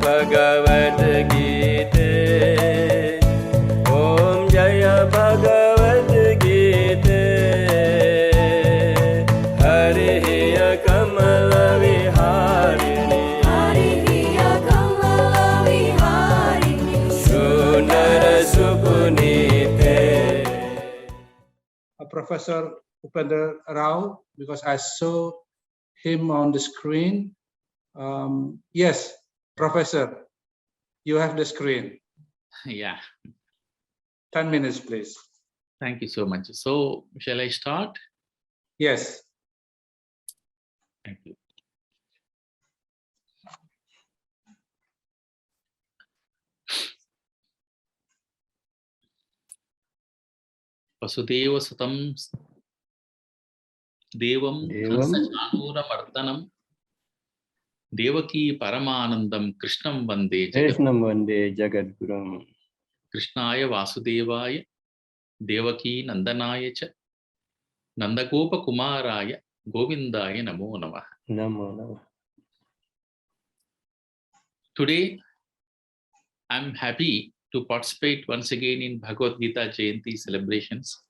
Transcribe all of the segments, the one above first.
भगवद गीते, ओम जय भगवद गीते। हरि कमल विहारिणी, सुनर सुपुनीते। Professor Upendra Rao, because I saw him on the screen. Yes, Professor, you have the screen. Yeah. 10 minutes, please. Thank you so much. So, shall I start? Yes. Thank you. Vasudeva Sutam Devam Kansajanuramardanam Devaki Paramanandam Krishnam Vande Jagadgurum. Krishnaya Vasudevaya Devaki Nandanaya Cha Nandagopa Kumaraya Govindaya Namo Namah. Namo Namah. Today, I'm happy to participate once again in Bhagavad Gita Jayanti celebrations.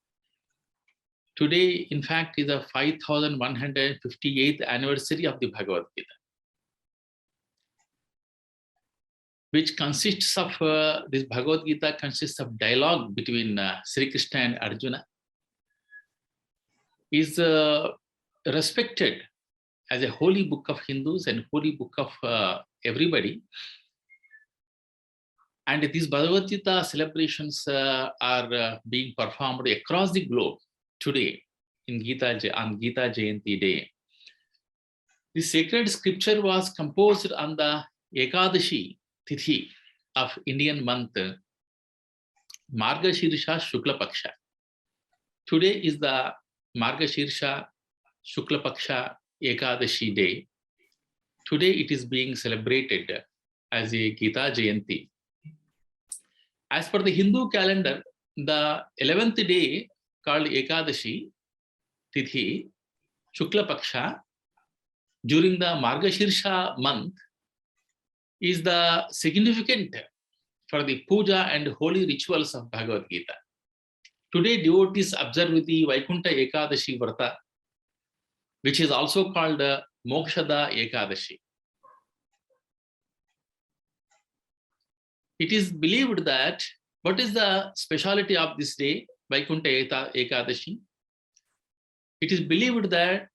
Today, in fact, is the 5158th anniversary of the Bhagavad Gita, which consists of, this Bhagavad Gita consists of dialogue between Sri Krishna and Arjuna, is respected as a holy book of Hindus and holy book of everybody. And these Bhagavad Gita celebrations are being performed across the globe today in on Gita Jayanti Day. The sacred scripture was composed on the Ekadashi Tithi of Indian month Margashirsha Shukla Paksha. Today is the Margashirsha Shukla Paksha Ekadashi Day. Today it is being celebrated as a Gita Jayanti. As per the Hindu calendar, the 11th day called Ekadashi Tithi Shukla Paksha during the Margashirsha month is the significant for the puja and holy rituals of Bhagavad Gita. Today devotees observe the Vaikuntha Ekadashi Vrata, which is also called Mokshada Ekadashi. It is believed that, what is the speciality of this day, Vaikuntha Ekadashi? It is believed that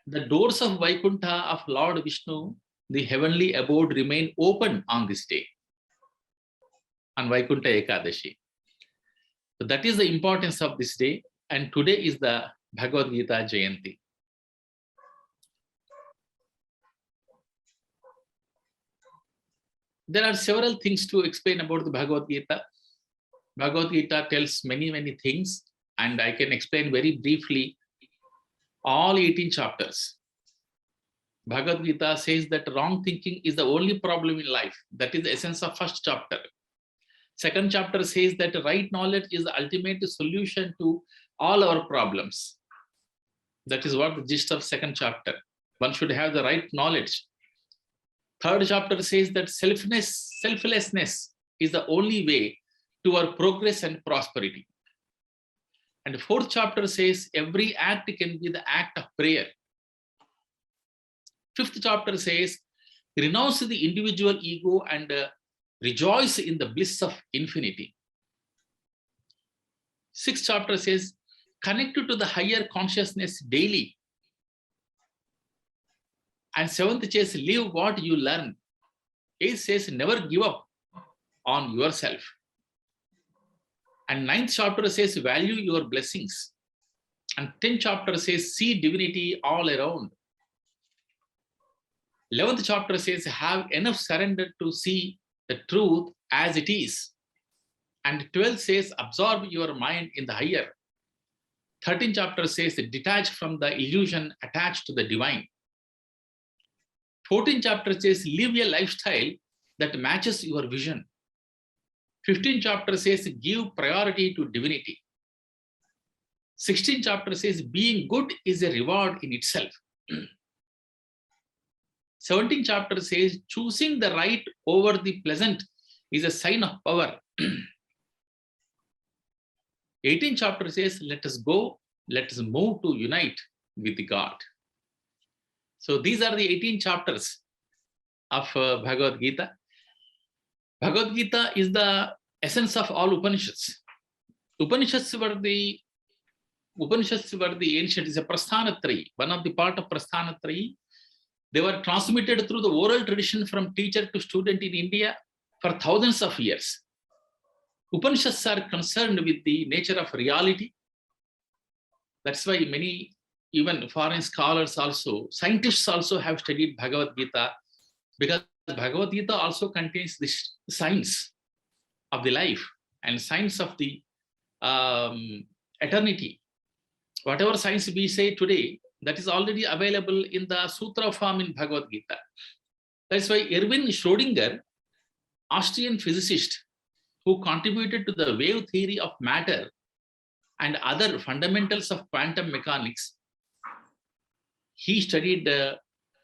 the doors of Vaikuntha of Lord Vishnu, the heavenly abode, remain open on this day, on Vaikuntha Ekadashi. So that is the importance of this day, and today is the Bhagavad Gita Jayanti. There are several things to explain about the Bhagavad Gita. Bhagavad Gita tells many, many things, and I can explain very briefly all 18 chapters. Bhagavad Gita says that wrong thinking is the only problem in life. That is the essence of first chapter. Second chapter says that right knowledge is the ultimate solution to all our problems. That is what the gist of second chapter. One should have the right knowledge. Third chapter says that selflessness is the only way to our progress and prosperity. And the fourth chapter says every act can be the act of prayer. Fifth chapter says renounce the individual ego and rejoice in the bliss of infinity. Sixth chapter says connect to the higher consciousness daily. And seventh says live what you learn. Eighth says never give up on yourself. And ninth chapter says value your blessings. And 10th chapter says see divinity all around. 11th chapter says have enough surrender to see the truth as it is. And 12th says absorb your mind in the higher. 13th chapter says detach from the illusion attached to the divine. 14th chapter says live a lifestyle that matches your vision. 15th chapter says give priority to divinity. 16th chapter says being good is a reward in itself. 17th chapter says, choosing the right over the pleasant is a sign of power. 18th chapter says, let us go, let us move to unite with God. So these are the 18 chapters of Bhagavad Gita. Bhagavad Gita is the essence of all Upanishads. Upanishads were the ancient, is a Prasthanatrayi, one of the part of Prasthanatrayi. They were transmitted through the oral tradition from teacher to student in India for thousands of years. Upanishads are concerned with the nature of reality. That's why many, even foreign scholars also, scientists also have studied Bhagavad Gita, because Bhagavad Gita also contains this science of the life and science of the eternity. Whatever science we say today, that is already available in the sutra form in Bhagavad Gita. That's why Erwin Schrödinger, Austrian physicist who contributed to the wave theory of matter and other fundamentals of quantum mechanics, he studied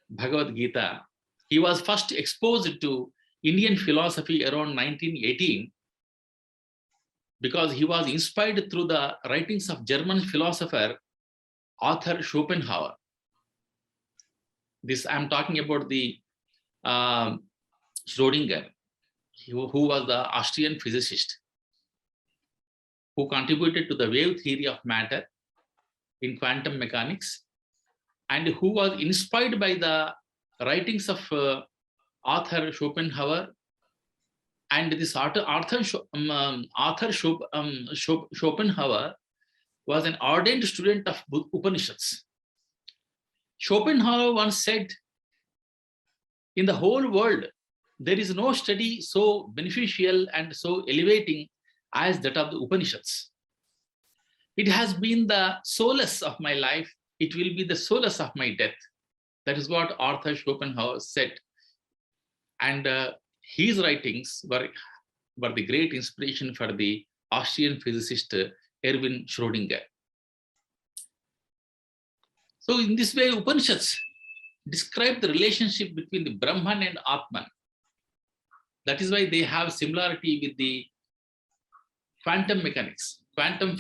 Bhagavad Gita. He was first exposed to Indian philosophy around 1918 because he was inspired through the writings of German philosopher Arthur Schopenhauer. This I'm talking about the Schrödinger, who was the Austrian physicist who contributed to the wave theory of matter in quantum mechanics, and who was inspired by the writings of Arthur Schopenhauer. And this Arthur Schopenhauer was an ardent student of Upanishads. Schopenhauer once said, in the whole world, there is no study so beneficial and so elevating as that of the Upanishads. It has been the solace of my life. It will be the solace of my death. That is what Arthur Schopenhauer said. And his writings were the great inspiration for the Austrian physicist Erwin Schrödinger. So in this way, Upanishads describe the relationship between the Brahman and Atman. That is why they have similarity with the quantum mechanics, quantum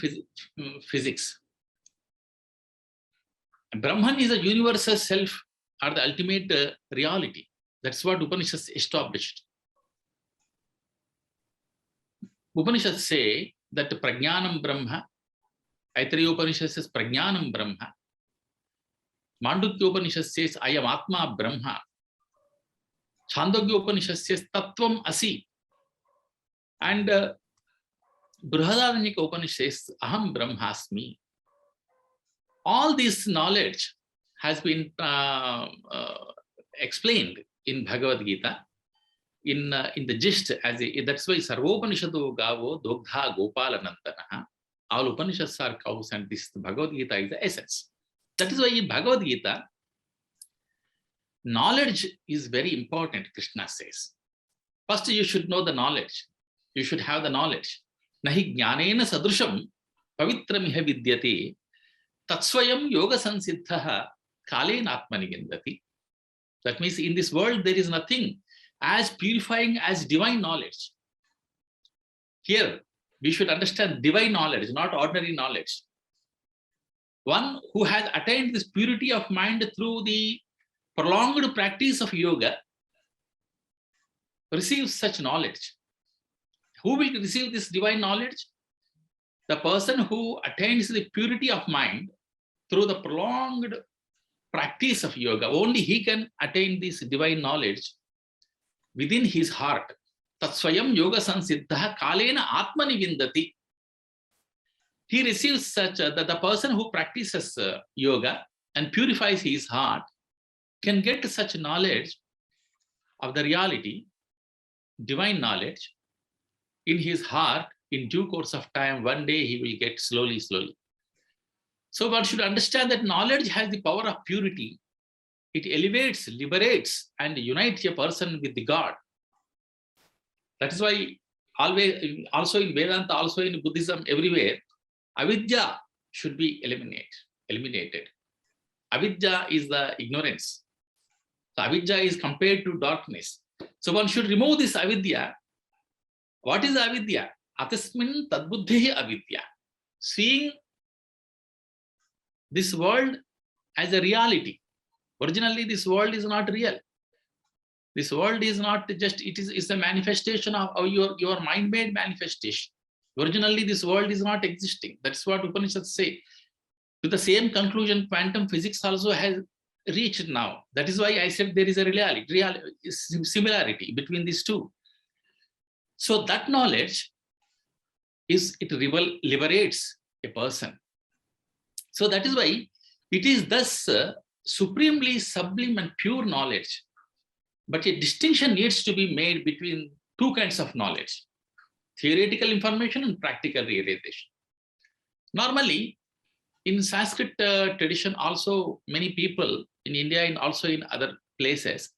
physics. Brahman is a universal self or the ultimate reality. That's what Upanishads established. Upanishads say that Prajnanam Brahma, Aitareya Upanishad says Prajnanam Brahma, Mandukya Upanishad says I am Atma Brahma, Chandogya Upanishad says Tattvam Asi, and Brihadaranyaka Upanishad says Aham Brahmasmi. All this knowledge has been explained in Bhagavad Gita in the gist. That's why Sarvopanishado Gavo Dogdha Gopalanantanaha. All Upanishads are cows, and this Bhagavad Gita is the essence. That is why in Bhagavad Gita, knowledge is very important, Krishna says. First, you should know the knowledge. You should have the knowledge. Nahi jnanena sadrusham pavitramiha vidyate tatsvayam yoga sansiddhaha kalena atmani vindati. That means in this world, there is nothing as purifying as divine knowledge. Here, we should understand divine knowledge, not ordinary knowledge. One who has attained this purity of mind through the prolonged practice of yoga receives such knowledge. Who will receive this divine knowledge? The person who attains the purity of mind through the prolonged practice of yoga. Only he can attain this divine knowledge within his heart. Tatsvayam yoga sansiddha kalena atmani vindati. He receives such that the person who practices yoga and purifies his heart can get such knowledge of the reality, divine knowledge, in his heart. In due course of time, one day he will get slowly. So one should understand that knowledge has the power of purity. It elevates, liberates, and unites a person with the God. That is why always, also in Vedanta, also in Buddhism, everywhere, avidya should be eliminated. Avidya is the ignorance. So avidya is compared to darkness. So one should remove this avidya. What is avidya? Atasmin tadbuddhi avidya. Seeing this world as a reality. Originally, this world is not real. This world is not just, it's a manifestation of your mind-made manifestation. Originally, this world is not existing. That's what Upanishads say. To the same conclusion, quantum physics also has reached now. That is why I said there is a similarity between these two. So that knowledge liberates a person. So that is why it is thus supremely sublime and pure knowledge. But a distinction needs to be made between two kinds of knowledge: theoretical information and practical realization. Normally, in Sanskrit tradition, also many people in India and also in other places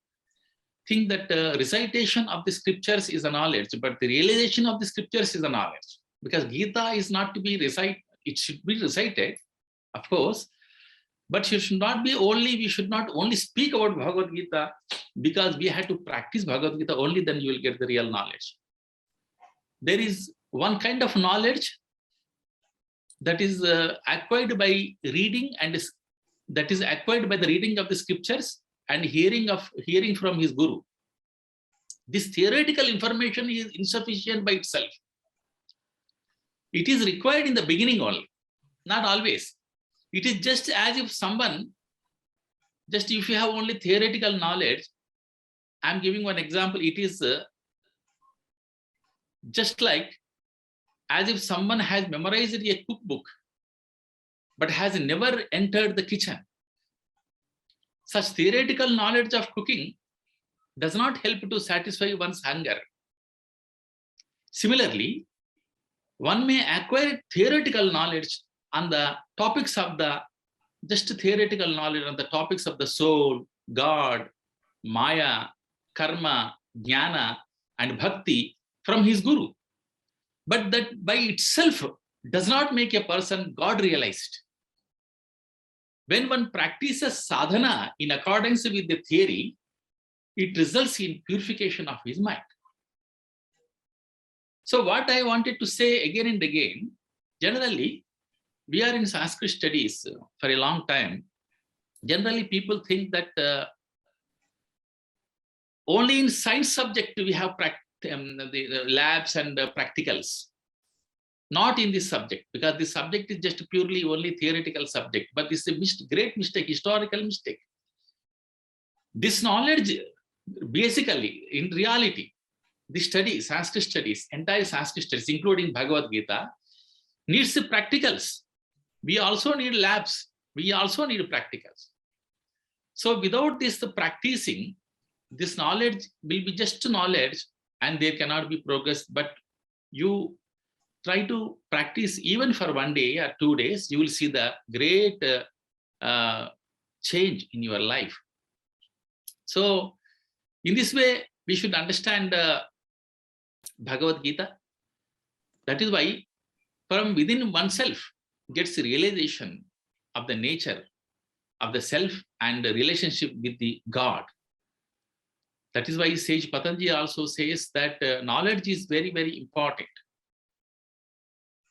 think that recitation of the scriptures is a knowledge, but the realization of the scriptures is a knowledge. Because Gita is not to be recited, it should be recited, of course, but we should not only speak about Bhagavad Gita, because we have to practice Bhagavad Gita, only then you will get the real knowledge. There is one kind of knowledge that is acquired by reading, and that is acquired by the reading of the scriptures and hearing from his guru. This theoretical information is insufficient by itself. It is required in the beginning only, not always. It is just as if someone, just if you have only theoretical knowledge, I'm giving one example, it is just like as if someone has memorized a cookbook, but has never entered the kitchen. Such theoretical knowledge of cooking does not help to satisfy one's hunger. Similarly, one may acquire theoretical knowledge on the topics of the soul, God, Maya, Karma, Jnana, and Bhakti from his guru. But that by itself does not make a person God realized. When one practices sadhana in accordance with the theory, it results in purification of his mind. So what I wanted to say again and again, generally, we are in Sanskrit studies for a long time. Generally, people think that only in science subject we have the labs and practicals. Not in this subject, because this subject is just purely only theoretical subject. But this is a great mistake, historical mistake. This knowledge, basically, in reality, the studies, Sanskrit studies, entire Sanskrit studies, including Bhagavad Gita, needs practicals. We also need labs. We also need practicals. So without this practicing, this knowledge will be just knowledge and there cannot be progress. But you try to practice even for 1 day or 2 days, you will see the great change in your life. So in this way, we should understand Bhagavad Gita. That is why from within oneself gets realization of the nature of the self and the relationship with the God. That is why Sage Patanjali also says that knowledge is very, very important.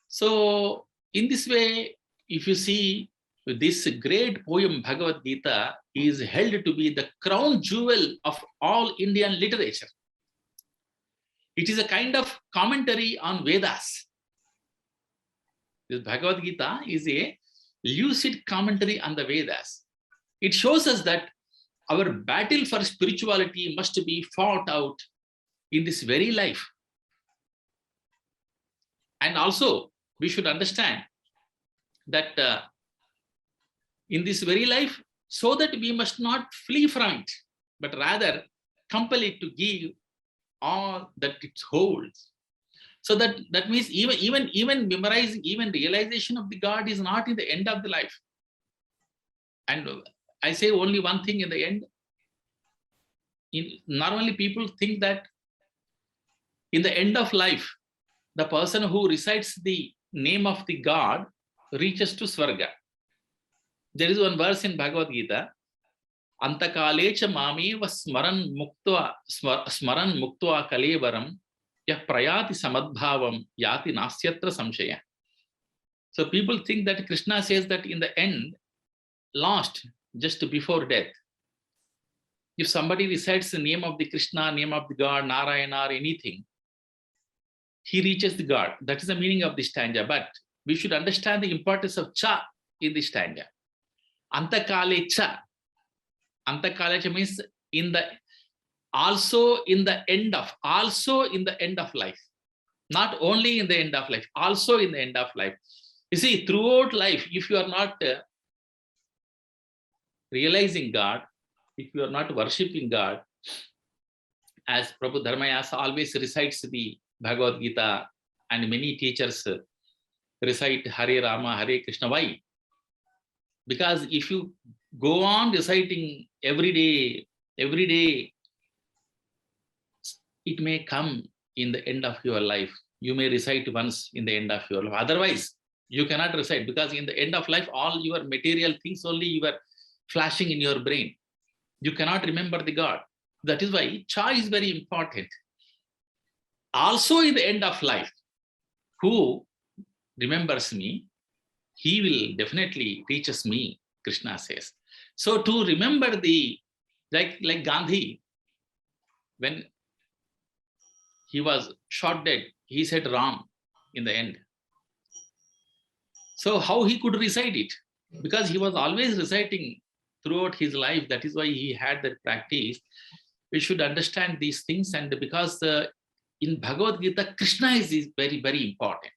So in this way, if you see, this great poem Bhagavad Gita is held to be the crown jewel of all Indian literature. It is a kind of commentary on Vedas. This Bhagavad Gita is a lucid commentary on the Vedas. It shows us that our battle for spirituality must be fought out in this very life. And also, we should understand that in this very life, so that we must not flee from it, but rather compel it to give all that it holds. So that means even memorizing, even realization of the God is not in the end of the life. And I say only one thing in the end. Normally people think that in the end of life, the person who recites the name of the God reaches to Swarga. There is one verse in Bhagavad Gita. Antakale cha mameva smaran muktva kalevaram yah prayati samadbhavam yati nasyatra samshaya. So people think that Krishna says that in the end, last, just before death, if somebody recites the name of the Krishna, name of the God, Narayana or anything, he reaches the God. That is the meaning of this stanza. But we should understand the importance of cha in this stanza. Antakale cha. Antakale cha means also in the end of life. Not only in the end of life, also in the end of life. You see, throughout life, if you are not realizing God, if you are not worshipping God, as Prabhu Dharmayasa always recites the Bhagavad Gita, and many teachers recite Hare Rama, Hare Krishna. Why? Because if you go on reciting every day, it may come in the end of your life. You may recite once in the end of your life. Otherwise, you cannot recite, because in the end of life, all your material things only you are flashing in your brain. You cannot remember the God. That is why cha is very important. Also in the end of life, who remembers me, he will definitely reaches me, Krishna says. So to remember like Gandhi, when he was shot dead, he said Ram in the end. So how he could recite it? Because he was always reciting throughout his life. That is why he had that practice. We should understand these things, and because in Bhagavad Gita, Krishna is very, very important.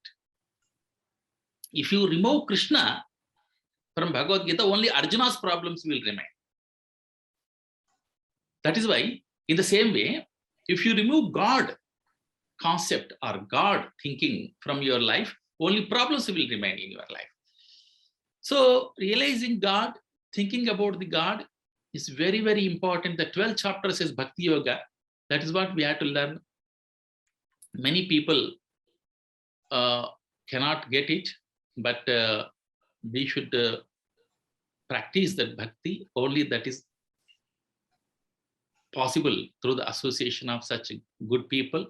If you remove Krishna from Bhagavad Gita, only Arjuna's problems will remain. That is why, in the same way, if you remove God concept or God thinking from your life, only problems will remain in your life. So realizing God, thinking about the God is very, very important. The 12th chapter says Bhakti Yoga. That is what we have to learn. Many people cannot get it, but we should practice that bhakti. Only that is possible through the association of such good people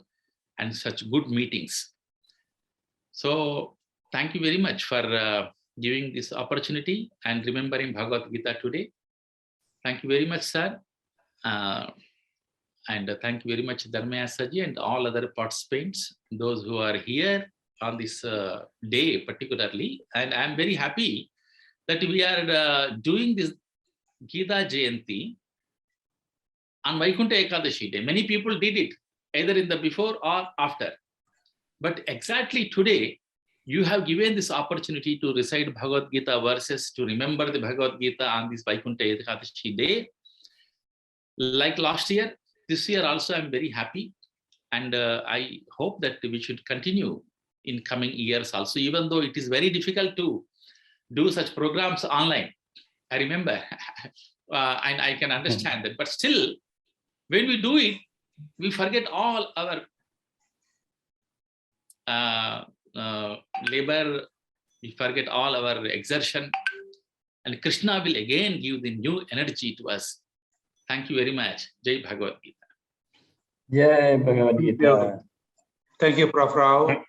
and such good meetings. So thank you very much for giving this opportunity and remembering Bhagavad Gita today. Thank you very much, sir. And thank you very much, Dharmayasa ji, and all other participants, those who are here on this day particularly. And I'm very happy that we are doing this Gita Jayanti on Vaikuntha Ekadashi day. Many people did it either in the before or after. But exactly today, you have given this opportunity to recite Bhagavad Gita verses, to remember the Bhagavad Gita on this Vaikuntha Ekadashi day. Like last year, this year also I'm very happy. And I hope that we should continue in coming years also, even though it is very difficult to do such programs online. I remember, and I can understand that. But still, when we do it, we forget all our labor, we forget all our exertion, and Krishna will again give the new energy to us. Thank you very much. Jai Bhagavad Gita. Jai Bhagavad Gita. Thank you, Prof. Rao.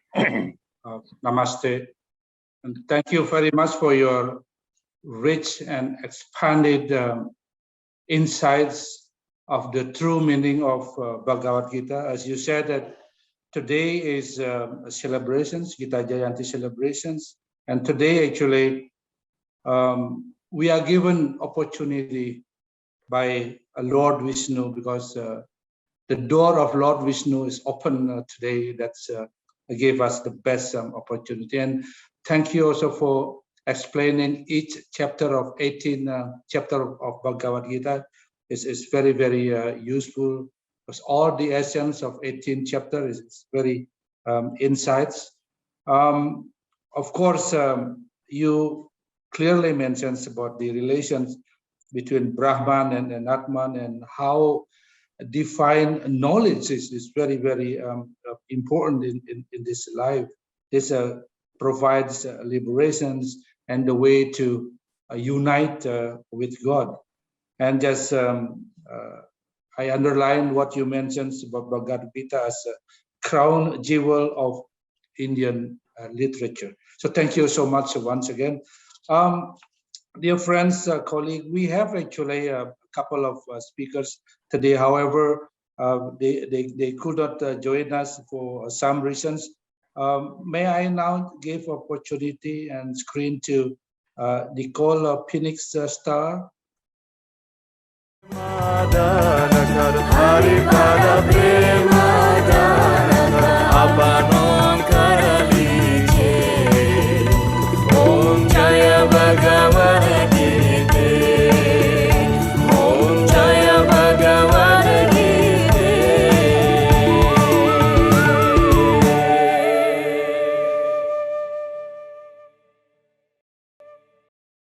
Namaste. And thank you very much for your rich and expanded insights of the true meaning of Bhagavad Gita. As you said, that today is celebrations, Gita Jayanti celebrations. And today, actually, we are given opportunity by Lord Vishnu, because the door of Lord Vishnu is open today. That's gave us the best opportunity. And thank you also for explaining each chapter of 18 chapter of Bhagavad Gita. Is very, very useful, because all the essence of 18 chapter is very insights. Of course, you clearly mentions about the relations between Brahman and Atman, and how define knowledge is very, very important in this life. This provides liberations and the way to unite with God. And just I underline what you mentioned about Bhagavad Gita as a crown jewel of Indian literature. So thank you so much once again. Dear friends, colleague, we have actually a couple of speakers today. However, they could not join us for some reasons. May I now give opportunity and screen to Nicole Phoenix Star